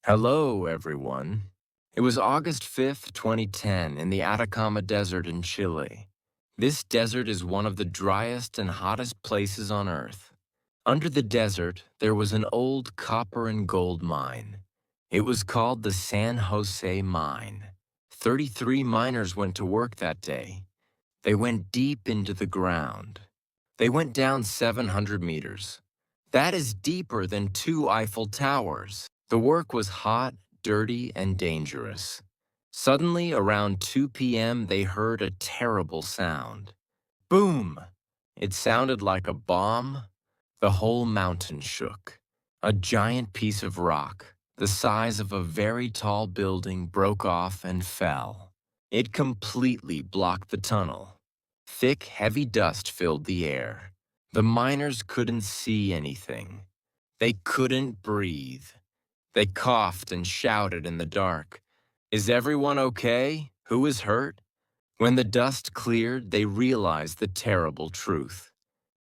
Hello, everyone. It was August 5th, 2010, in the Atacama Desert in Chile. This desert is one of the driest and hottest places on Earth. Under the desert, there was an old copper and gold mine. It was called the San Jose Mine. 33 miners went to work that day. They went deep into the ground. They went down 700 meters. That is deeper than 2 Eiffel Towers. The work was hot, dirty, and dangerous. Suddenly, around 2 p.m., they heard a terrible sound. Boom! It sounded like a bomb. The whole mountain shook. A giant piece of rock, the size of a very tall building, broke off and fell. It completely blocked the tunnel. Thick, heavy dust filled the air. The miners couldn't see anything. They couldn't breathe. They coughed and shouted in the dark. "Is everyone okay? Who is hurt?" When the dust cleared, they realized the terrible truth.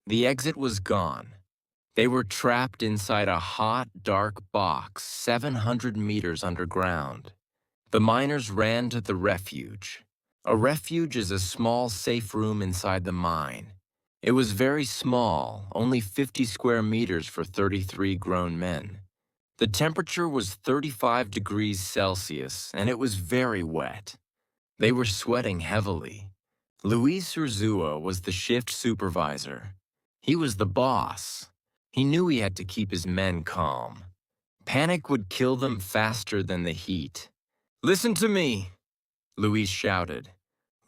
The exit was gone. They were trapped inside a hot, dark box 700 meters underground. The miners ran to the Refuge. A refuge is a small, safe room inside the mine. It was very small, only 50 square meters for 33 grown men. The temperature was 35 degrees Celsius, and it was very wet. They were sweating heavily. Luis Urzua was the shift supervisor. He was the boss. He knew he had to keep his men calm. Panic would kill them faster than the heat. "Listen to me," Luis shouted.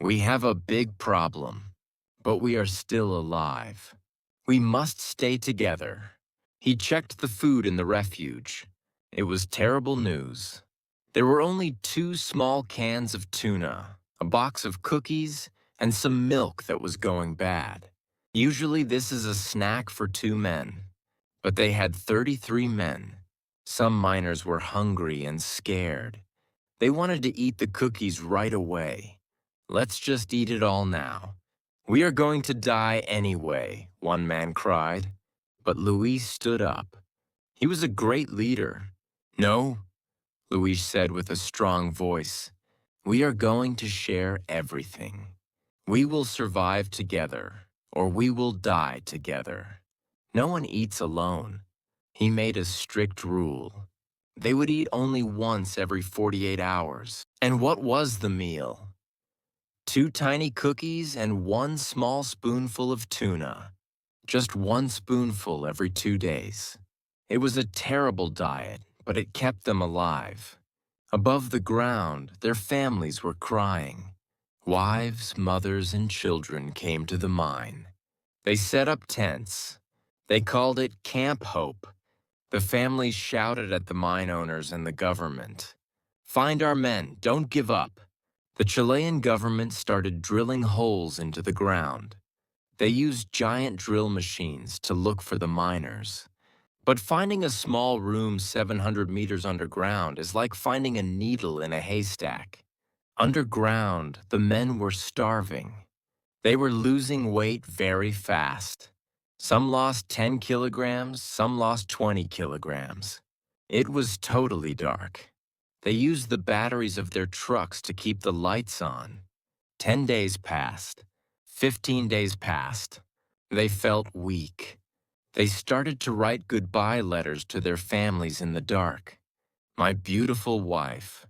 "We have a big problem, but we are still alive. We must stay together." He checked the food in the refuge. It was terrible news. There were only 2 small cans of tuna, a box of cookies, and some milk that was going bad. Usually this is a snack for 2 men, but they had 33 men. Some miners were hungry and scared. They wanted to eat the cookies right away. "Let's just eat it all now. We are going to die anyway," one man cried. But Luis stood up. He was a great leader. "No," Luis said with a strong voice. "We are going to share everything. We will survive together, or we will die together. No one eats alone." He made a strict rule. They would eat only once every 48 hours. And what was the meal? 2 tiny cookies and 1 small spoonful of tuna. Just 1 spoonful every 2 days. It was a terrible diet, but it kept them alive. Above the ground, their families were crying. Wives, mothers, and children came to the mine. They set up tents. They called it Camp Hope. The families shouted at the mine owners and the government. "Find our men, don't give up." The Chilean government started drilling holes into the ground. They used giant drill machines to look for the miners. But finding a small room 700 meters underground is like finding a needle in a haystack. Underground, the men were starving. They were losing weight very fast. Some lost 10 kilograms, some lost 20 kilograms. It was totally dark. They used the batteries of their trucks to keep the lights on. 10 days passed. 15 days passed. They felt weak. They started to write goodbye letters to their families in the dark. "My beautiful wife,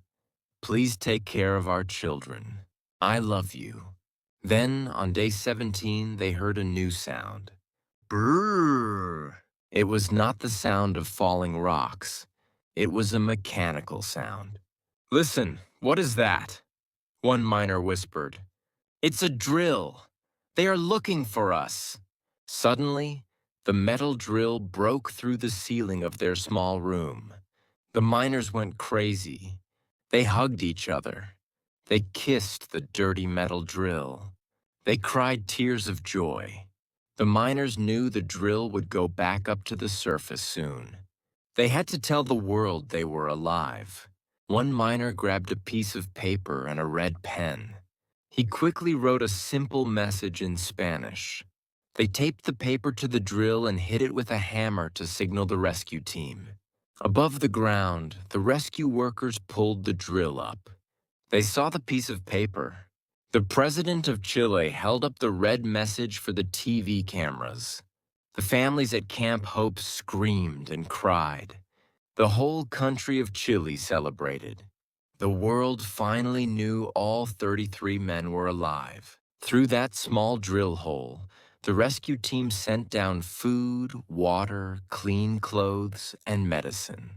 please take care of our children. I love you." Then, on day 17, they heard a new sound. Brrr! It was not the sound of falling rocks. It was a mechanical sound. "Listen, what is that?" one miner whispered. "It's a drill. They are looking for us." Suddenly, the metal drill broke through the ceiling of their small room. The miners went crazy. They hugged each other. They kissed the dirty metal drill. They cried tears of joy. The miners knew the drill would go back up to the surface soon. They had to tell the world they were alive. One miner grabbed a piece of paper and a red pen. He quickly wrote a simple message in Spanish. They taped the paper to the drill and hit it with a hammer to signal the rescue team. Above the ground, the rescue workers pulled the drill up. They saw the piece of paper. The president of Chile held up the red message for the TV cameras. The families at Camp Hope screamed and cried. The whole country of Chile celebrated. The world finally knew all 33 men were alive. Through that small drill hole, the rescue team sent down food, water, clean clothes, and medicine.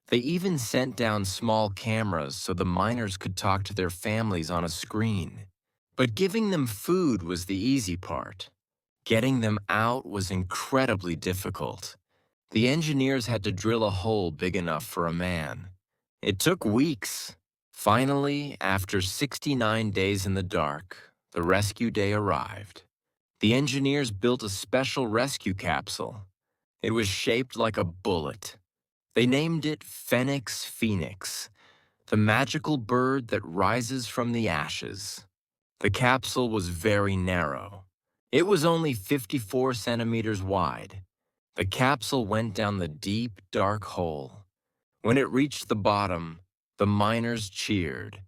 They even sent down small cameras so the miners could talk to their families on a screen. But giving them food was the easy part. Getting them out was incredibly difficult. The engineers had to drill a hole big enough for a man. It took weeks. Finally, after 69 days in the dark, the rescue day arrived. The engineers built a special rescue capsule. It was shaped like a bullet. They named it Phoenix, the magical bird that rises from the ashes. The capsule was very narrow. It was only 54 centimeters wide. The capsule went down the deep, dark hole. When it reached the bottom, the miners cheered.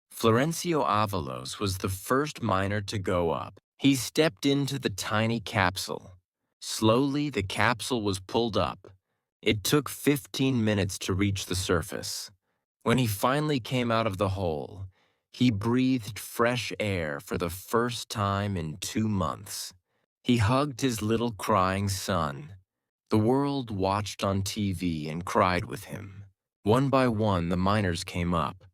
Florencio Avalos was the first miner to go up. He stepped into the tiny capsule. Slowly, the capsule was pulled up. It took 15 minutes to reach the surface. When he finally came out of the hole, he breathed fresh air for the first time in 2 months. He hugged his little crying son. The world watched on TV and cried with him. One by one, the miners came up.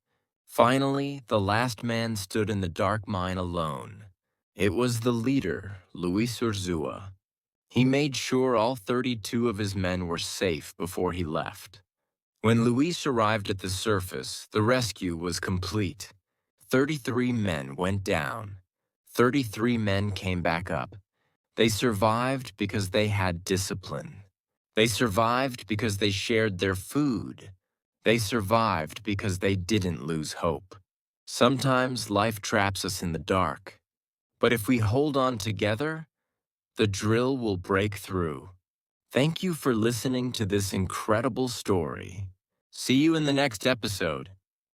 Finally, the last man stood in the dark mine alone. It was the leader, Luis Urzua. He made sure all 32 of his men were safe before he left. When Luis arrived at the surface, the rescue was complete. 33 men went down. 33 men came back up. They survived because they had discipline. They survived because they shared their food. They survived because they didn't lose hope. Sometimes life traps us in the dark. But if we hold on together, the drill will break through. Thank you for listening to this incredible story. See you in the next episode.